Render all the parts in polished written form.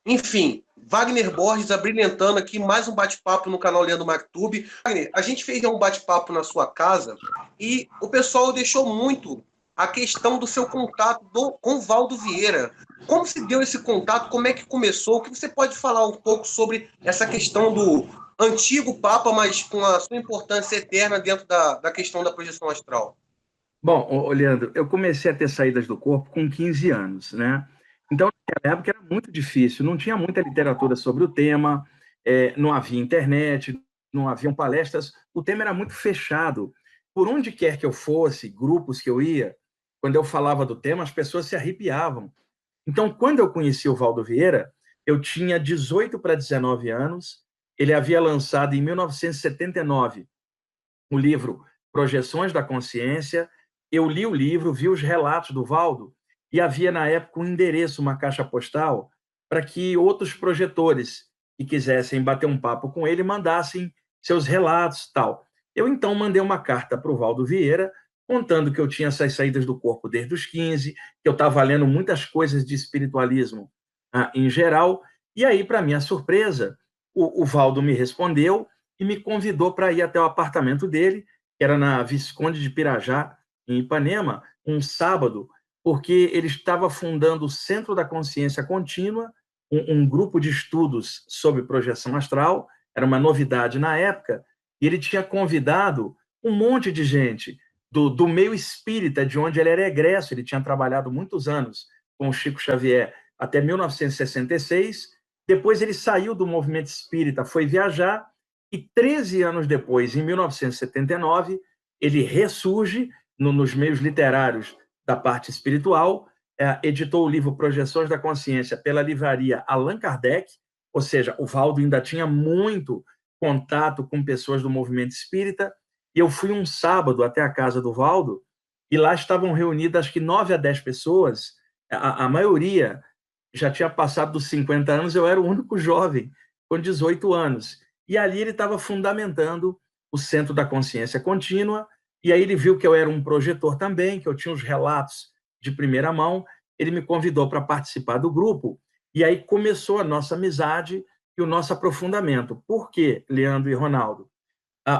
Enfim, Wagner Borges abrilhantando aqui mais um bate-papo no canal Leandro MacTube. Wagner, a gente fez um bate-papo na sua casa e o pessoal deixou muito a questão do seu contato com o Valdo Vieira. Como se deu esse contato? Como é que começou? O que você pode falar um pouco sobre essa questão do antigo Papa, mas com a sua importância eterna dentro da questão da projeção astral? Bom, Leandro, eu comecei a ter saídas do corpo com 15 anos, né? Então, naquela época era muito difícil, não tinha muita literatura sobre o tema, não havia internet, não haviam palestras, o tema era muito fechado. Por onde quer que eu fosse, grupos que eu ia, quando eu falava do tema, as pessoas se arrepiavam. Então, quando eu conheci o Valdo Vieira, eu tinha 18 para 19 anos, ele havia lançado em 1979 o livro Projeções da Consciência. Eu li o livro, vi os relatos do Valdo, e havia, na época, um endereço, uma caixa postal, para que outros projetores que quisessem bater um papo com ele mandassem seus relatos e tal. Eu, então, mandei uma carta para o Valdo Vieira, contando que eu tinha essas saídas do corpo desde os 15, que eu estava lendo muitas coisas de espiritualismo em geral, e aí, para minha surpresa, o Valdo me respondeu e me convidou para ir até o apartamento dele, que era na Visconde de Pirajá, em Ipanema, um sábado, porque ele estava fundando o Centro da Consciência Contínua, um grupo de estudos sobre projeção astral, era uma novidade na época, e ele tinha convidado um monte de gente do meio espírita, de onde ele era egresso, ele tinha trabalhado muitos anos com o Chico Xavier até 1966, depois ele saiu do movimento espírita, foi viajar, e 13 anos depois, em 1979, ele ressurge nos meios literários da parte espiritual, editou o livro Projeções da Consciência pela livraria Allan Kardec, ou seja, o Valdo ainda tinha muito contato com pessoas do movimento espírita, e eu fui um sábado até a casa do Valdo, e lá estavam reunidas, acho que 9 a 10 pessoas, a maioria já tinha passado dos 50 anos, eu era o único jovem, com 18 anos. E ali ele estava fundamentando o Centro da Consciência Contínua, e aí ele viu que eu era um projetor também, que eu tinha os relatos de primeira mão, ele me convidou para participar do grupo, e aí começou a nossa amizade e o nosso aprofundamento. Por quê, Leandro e Ronaldo?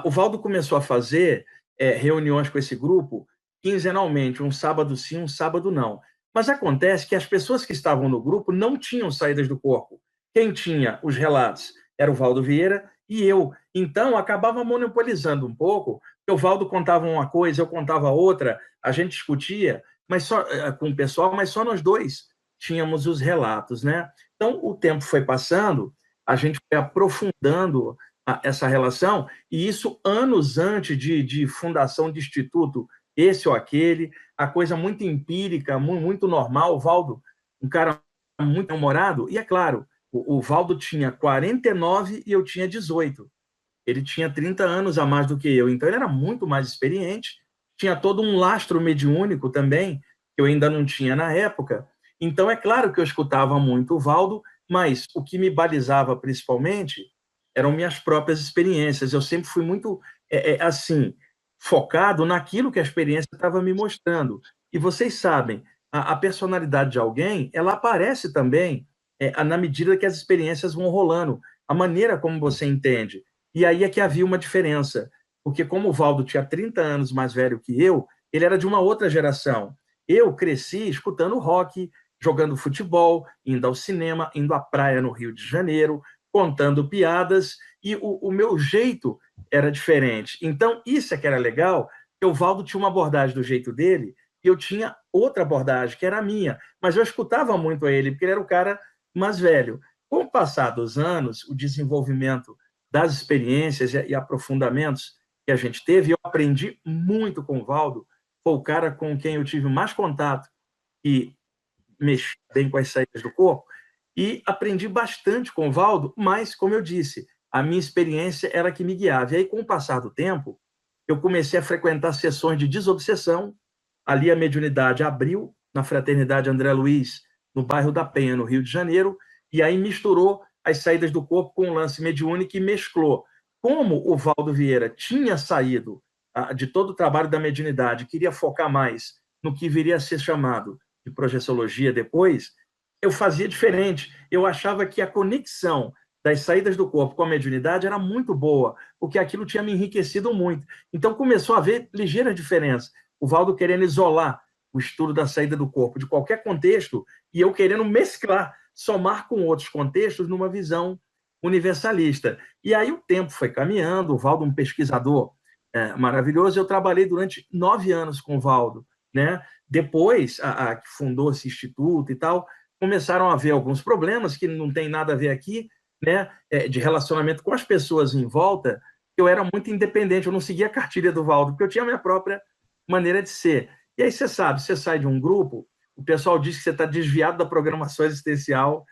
O Valdo começou a fazer reuniões com esse grupo quinzenalmente, um sábado sim, um sábado não. Mas acontece que as pessoas que estavam no grupo não tinham saídas do corpo. Quem tinha os relatos era o Valdo Vieira e eu. Então, acabava monopolizando um pouco, porque o Valdo contava uma coisa, eu contava outra, a gente discutia mas só com o pessoal, mas só nós dois tínhamos os relatos, né? Então, o tempo foi passando, a gente foi aprofundando essa relação, e isso anos antes de fundação de instituto, esse ou aquele, a coisa muito empírica, muito normal. O Valdo, um cara muito humorado, e é claro, o Valdo tinha 49 e eu tinha 18. Ele tinha 30 anos a mais do que eu, então ele era muito mais experiente, tinha todo um lastro mediúnico também, que eu ainda não tinha na época. Então, é claro que eu escutava muito o Valdo, mas o que me balizava principalmente eram minhas próprias experiências. Eu sempre fui muito, assim, focado naquilo que a experiência estava me mostrando. E vocês sabem, a personalidade de alguém, ela aparece também na medida que as experiências vão rolando, a maneira como você entende. E aí é que havia uma diferença, porque como o Valdo tinha 30 anos mais velho que eu, ele era de uma outra geração. Eu cresci escutando rock, jogando futebol, indo ao cinema, indo à praia no Rio de Janeiro, contando piadas, e o meu jeito era diferente. Então, isso é que era legal, que o Valdo tinha uma abordagem do jeito dele, e eu tinha outra abordagem, que era a minha. Mas eu escutava muito a ele, porque ele era o cara mais velho. Com o passar dos anos, o desenvolvimento das experiências e aprofundamentos que a gente teve, eu aprendi muito com o Valdo, foi o cara com quem eu tive mais contato e mexi bem com as saídas do corpo, e aprendi bastante com o Valdo, mas, como eu disse, a minha experiência era que me guiava. E aí, com o passar do tempo, eu comecei a frequentar sessões de desobsessão, ali a mediunidade abriu, na Fraternidade André Luiz, no bairro da Penha, no Rio de Janeiro, e aí misturou as saídas do corpo com o lance mediúnico e mesclou. Como o Valdo Vieira tinha saído de todo o trabalho da mediunidade, queria focar mais no que viria a ser chamado de projeciologia depois, eu fazia diferente. Eu achava que a conexão das saídas do corpo com a mediunidade era muito boa, porque aquilo tinha me enriquecido muito. Então começou a haver ligeira diferença. O Valdo querendo isolar o estudo da saída do corpo de qualquer contexto e eu querendo mesclar, somar com outros contextos numa visão universalista. E aí o tempo foi caminhando, o Valdo, um pesquisador maravilhoso, eu trabalhei durante 9 anos com o Valdo, né? Depois, que fundou esse instituto e tal, começaram a haver alguns problemas que não tem nada a ver aqui, né, de relacionamento com as pessoas em volta. Eu era muito independente, eu não seguia a cartilha do Valdo, porque eu tinha a minha própria maneira de ser. E aí você sabe, você sai de um grupo, o pessoal diz que você está desviado da programação existencial,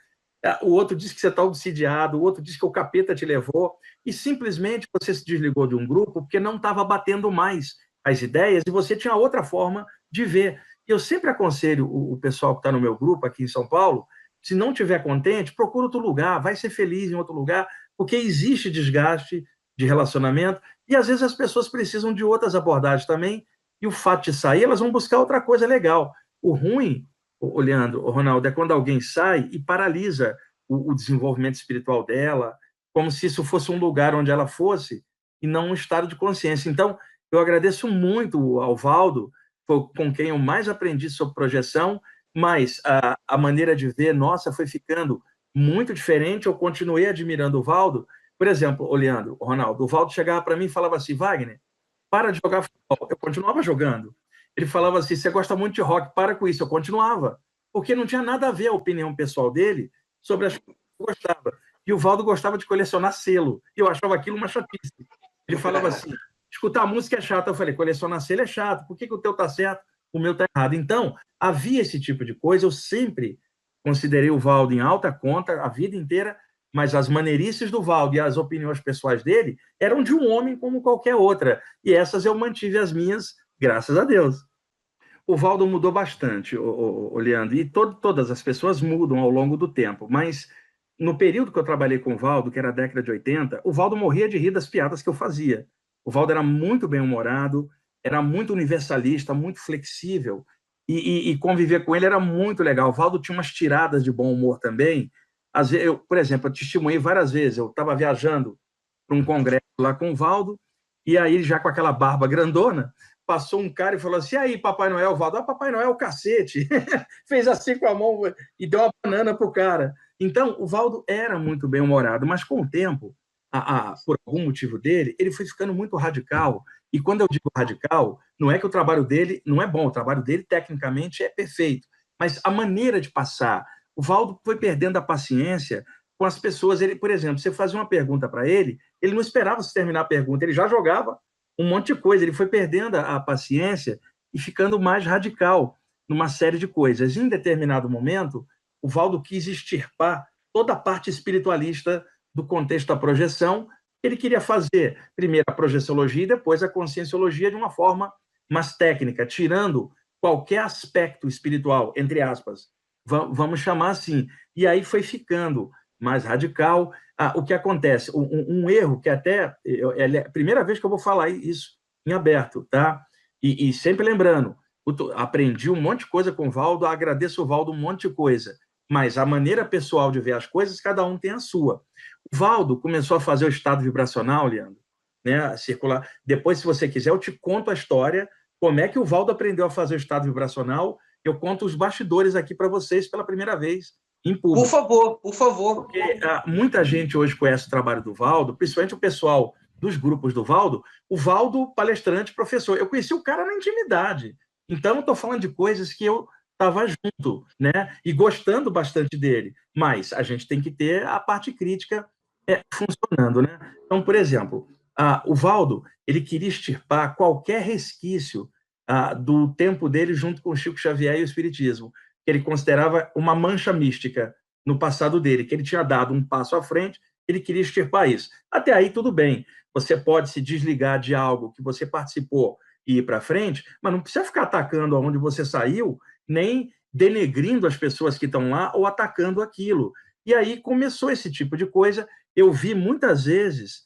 o outro diz que você está obsidiado, o outro diz que o capeta te levou, e simplesmente você se desligou de um grupo porque não estava batendo mais as ideias e você tinha outra forma de ver. Eu sempre aconselho o pessoal que está no meu grupo aqui em São Paulo, se não estiver contente, procura outro lugar, vai ser feliz em outro lugar, porque existe desgaste de relacionamento e às vezes as pessoas precisam de outras abordagens também, e o fato de sair, elas vão buscar outra coisa legal. O ruim, Leandro, o Ronaldo, é quando alguém sai e paralisa o desenvolvimento espiritual dela, como se isso fosse um lugar onde ela fosse e não um estado de consciência. Então, eu agradeço muito ao Valdo, foi com quem eu mais aprendi sobre projeção, mas a maneira de ver nossa foi ficando muito diferente. Eu continuei admirando o Valdo. Por exemplo, Leandro, o Ronaldo, o Valdo chegava para mim e falava assim: Wagner, para de jogar futebol. Eu continuava jogando. Ele falava assim: você gosta muito de rock, para com isso. Eu continuava. Porque não tinha nada a ver a opinião pessoal dele sobre as coisas que eu gostava. E o Valdo gostava de colecionar selo. E eu achava aquilo uma chatice. Ele falava assim: escutar música é chato. Eu falei: colecionar selo é chato. Por que o teu tá certo, o meu tá errado? Então, havia esse tipo de coisa. Eu sempre considerei o Valdo em alta conta a vida inteira, mas as maneirices do Valdo e as opiniões pessoais dele eram de um homem como qualquer outra. E essas eu mantive as minhas, graças a Deus. O Valdo mudou bastante, Leandro, e todas as pessoas mudam ao longo do tempo, mas no período que eu trabalhei com o Valdo, que era a década de 80, o Valdo morria de rir das piadas que eu fazia. O Valdo era muito bem-humorado, era muito universalista, muito flexível, e conviver com ele era muito legal. O Valdo tinha umas tiradas de bom humor também. Às vezes, por exemplo, eu testemunhei várias vezes, eu estava viajando para um congresso lá com o Valdo, e aí, já com aquela barba grandona, passou um cara e falou assim: e aí, Papai Noel? Valdo, Papai Noel, cacete. Fez assim com a mão e deu uma banana pro cara. Então, o Valdo era muito bem-humorado, mas com o tempo, por algum motivo dele, ele foi ficando muito radical. E quando eu digo radical, não é que o trabalho dele não é bom, o trabalho dele, tecnicamente, é perfeito. Mas a maneira de passar, o Valdo foi perdendo a paciência com as pessoas. Ele, por exemplo, você fazia uma pergunta para ele não esperava você terminar a pergunta, ele já jogava um monte de coisa, ele foi perdendo a paciência e ficando mais radical numa série de coisas. Em determinado momento, o Valdo quis extirpar toda a parte espiritualista do contexto da projeção. Ele queria fazer primeiro a projeciologia e depois a conscienciologia de uma forma mais técnica, tirando qualquer aspecto espiritual, entre aspas, vamos chamar assim. E aí foi ficando mais radical. O que acontece? Um erro que até é a primeira vez que eu vou falar isso em aberto, tá? E sempre lembrando, aprendi um monte de coisa com o Valdo, agradeço o Valdo um monte de coisa, mas a maneira pessoal de ver as coisas, cada um tem a sua. O Valdo começou a fazer o estado vibracional, Leandro, né? Circular. Depois, se você quiser, eu te conto a história, como é que o Valdo aprendeu a fazer o estado vibracional. Eu conto os bastidores aqui para vocês pela primeira vez em público. Por favor, por favor. Porque muita gente hoje conhece o trabalho do Valdo, principalmente o pessoal dos grupos do Valdo, o Valdo, palestrante, professor. Eu conheci o cara na intimidade. Então, eu estou falando de coisas que eu estava junto, né? E gostando bastante dele. Mas a gente tem que ter a parte crítica funcionando, né? Então, por exemplo, o Valdo, ele queria extirpar qualquer resquício do tempo dele junto com o Chico Xavier e o Espiritismo, que ele considerava uma mancha mística no passado dele, que ele tinha dado um passo à frente, ele queria extirpar isso. Até aí, tudo bem. Você pode se desligar de algo que você participou e ir para frente, mas não precisa ficar atacando aonde você saiu, nem denegrindo as pessoas que estão lá ou atacando aquilo. E aí começou esse tipo de coisa. Eu vi muitas vezes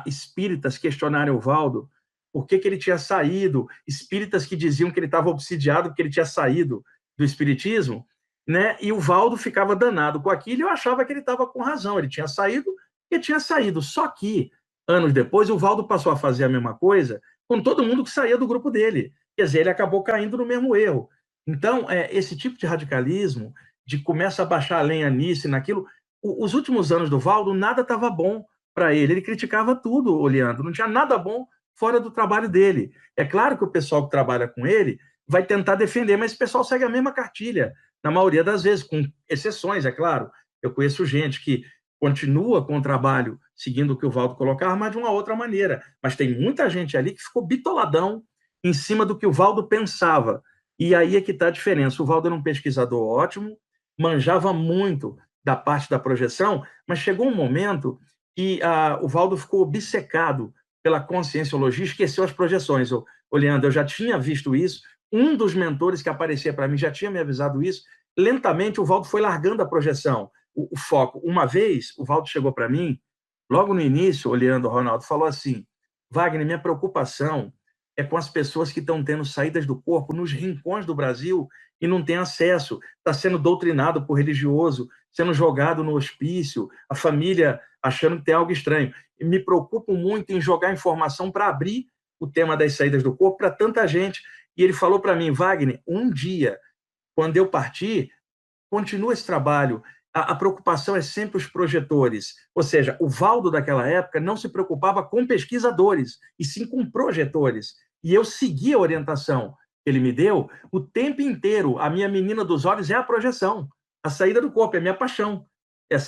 espíritas questionarem o Valdo por que ele tinha saído, espíritas que diziam que ele estava obsidiado porque ele tinha saído do espiritismo, né? E o Valdo ficava danado com aquilo e eu achava que ele estava com razão. Ele tinha saído e tinha saído. Só que, anos depois, o Valdo passou a fazer a mesma coisa com todo mundo que saía do grupo dele. Quer dizer, ele acabou caindo no mesmo erro. Então, esse tipo de radicalismo, de começa a baixar a lenha nisso e naquilo, os últimos anos do Valdo, nada estava bom para ele. Ele criticava tudo, Leandro. Não tinha nada bom fora do trabalho dele. É claro que o pessoal que trabalha com ele vai tentar defender, mas o pessoal segue a mesma cartilha, na maioria das vezes, com exceções, é claro. Eu conheço gente que continua com o trabalho seguindo o que o Valdo colocava, mas de uma outra maneira. Mas tem muita gente ali que ficou bitoladão em cima do que o Valdo pensava. E aí é que está a diferença. O Valdo era um pesquisador ótimo, manjava muito da parte da projeção, mas chegou um momento que o Valdo ficou obcecado pela conscienciologia, esqueceu as projeções. Leandro, eu já tinha visto isso, um dos mentores que aparecia para mim já tinha me avisado isso. Lentamente, o Valdo foi largando a projeção, o foco. Uma vez, o Valdo chegou para mim, logo no início, olhando o Ronaldo, falou assim: Wagner, minha preocupação é com as pessoas que estão tendo saídas do corpo nos rincões do Brasil e não têm acesso, está sendo doutrinado por religioso, sendo jogado no hospício, a família achando que tem algo estranho. E me preocupo muito em jogar informação para abrir o tema das saídas do corpo para tanta gente. E ele falou para mim: Wagner, um dia, quando eu partir, continua esse trabalho. A preocupação é sempre os projetores. Ou seja, o Valdo daquela época não se preocupava com pesquisadores, e sim com projetores. E eu segui a orientação que ele me deu o tempo inteiro. A minha menina dos olhos é a projeção. A saída do corpo é a minha paixão.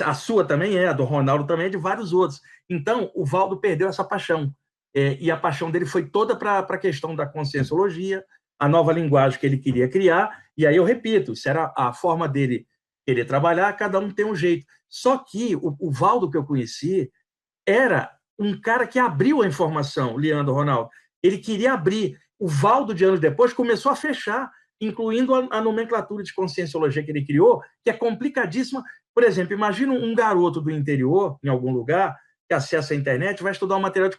A sua também é, a do Ronaldo também é, de vários outros. Então, o Valdo perdeu essa paixão. E a paixão dele foi toda para a questão da conscienciologia, a nova linguagem que ele queria criar. E aí eu repito, isso era a forma dele querer trabalhar, cada um tem um jeito. Só que o Valdo que eu conheci era um cara que abriu a informação, Leandro, Ronaldo. Ele queria abrir. O Valdo, de anos depois, começou a fechar, incluindo a nomenclatura de conscienciologia que ele criou, que é complicadíssima. Por exemplo, imagina um garoto do interior, em algum lugar, que acessa a internet, vai estudar um material de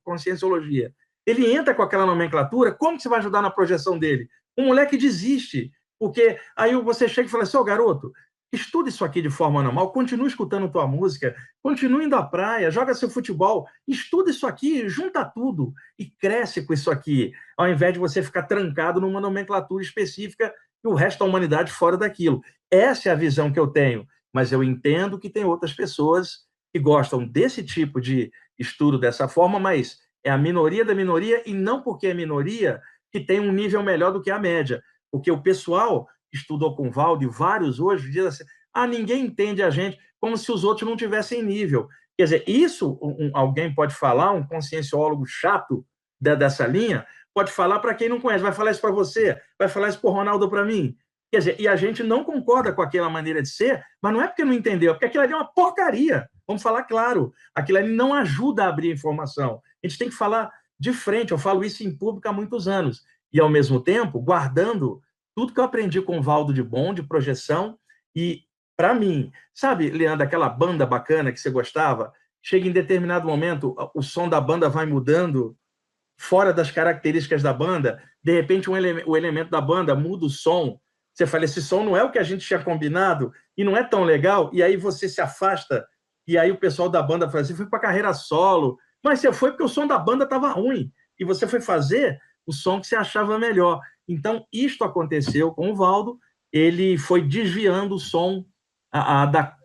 conscienciologia. Ele entra com aquela nomenclatura, como que você vai ajudar na projeção dele? Um moleque desiste, porque aí você chega e fala assim: ô garoto, estuda isso aqui de forma normal, continue escutando tua música, continue indo à praia, joga seu futebol, estuda isso aqui, junta tudo e cresce com isso aqui, ao invés de você ficar trancado numa nomenclatura específica e o resto da humanidade fora daquilo. Essa é a visão que eu tenho, mas eu entendo que tem outras pessoas que gostam desse tipo de estudo dessa forma, mas é a minoria da minoria, e não porque é minoria que tem um nível melhor do que a média, porque o pessoal estudou com o Valdo e vários hoje diz assim: ninguém entende a gente, como se os outros não tivessem nível. Quer dizer, isso alguém pode falar, um conscienciólogo chato dessa linha, pode falar para quem não conhece, vai falar isso para você, vai falar isso para o Ronaldo, para mim. Quer dizer, e a gente não concorda com aquela maneira de ser, mas não é porque não entendeu, é porque aquilo ali é uma porcaria. Vamos falar claro, aquilo ali não ajuda a abrir informação. A gente tem que falar de frente, eu falo isso em público há muitos anos. E, ao mesmo tempo, guardando tudo que eu aprendi com o Valdo de bom, de projeção. E, para mim, sabe, Leandro, aquela banda bacana que você gostava, chega em determinado momento, o som da banda vai mudando, fora das características da banda, de repente o elemento da banda muda o som, você fala: esse som não é o que a gente tinha combinado, e não é tão legal, e aí você se afasta, e aí o pessoal da banda fala assim: fui para a carreira solo, mas você foi porque o som da banda estava ruim, e você foi fazer o som que você achava melhor. Então, isto aconteceu com o Valdo, ele foi desviando o som da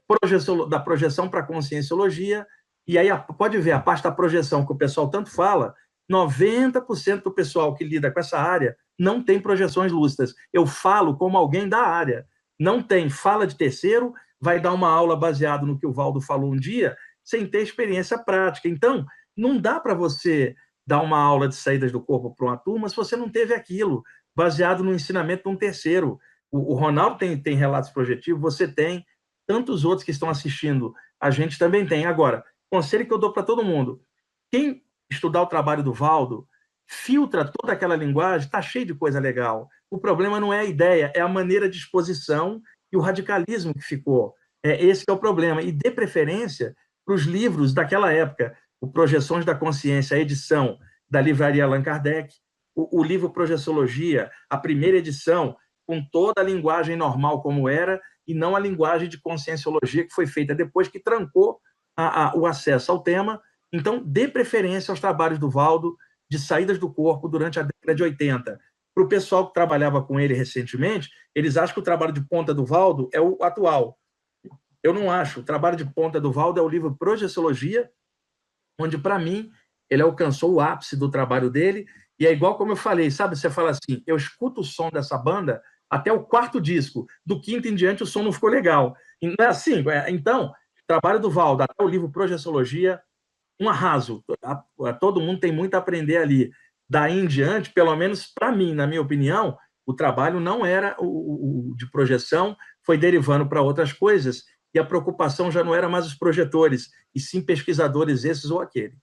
projeção para a conscienciologia, e aí pode ver, a parte da projeção que o pessoal tanto fala, 90% do pessoal que lida com essa área não tem projeções lúcidas. Eu falo como alguém da área. Não tem, fala de terceiro, vai dar uma aula baseado no que o Valdo falou um dia, sem ter experiência prática. Então, não dá para você dar uma aula de saídas do corpo para uma turma se você não teve aquilo, baseado no ensinamento de um terceiro. O Ronaldo tem relatos projetivos, você tem, tantos outros que estão assistindo, a gente também tem. Agora, conselho que eu dou para todo mundo: quem estudar o trabalho do Valdo, filtra toda aquela linguagem, está cheio de coisa legal. O problema não é a ideia, é a maneira de exposição e o radicalismo que ficou. Esse que é o problema. E dê preferência para os livros daquela época, o Projeções da Consciência, a edição da livraria Allan Kardec, o livro Projeciologia, a primeira edição, com toda a linguagem normal como era, e não a linguagem de conscienciologia que foi feita depois, que trancou o acesso ao tema. Então, dê preferência aos trabalhos do Valdo de saídas do corpo durante a década de 80. Para o pessoal que trabalhava com ele recentemente, eles acham que o trabalho de ponta do Valdo é o atual. Eu não acho. O trabalho de ponta do Valdo é o livro Projeciologia, onde, para mim, ele alcançou o ápice do trabalho dele, e é igual como eu falei, sabe? Você fala assim, eu escuto o som dessa banda até o 4º disco, do 5º em diante o som não ficou legal. Não é assim? Então, o trabalho do Valdo, até o livro Projeciologia, um arraso. Todo mundo tem muito a aprender ali. Daí em diante, pelo menos para mim, na minha opinião, o trabalho não era o de projeção, foi derivando para outras coisas, e a preocupação já não era mais os projetores, e sim pesquisadores esses ou aquele.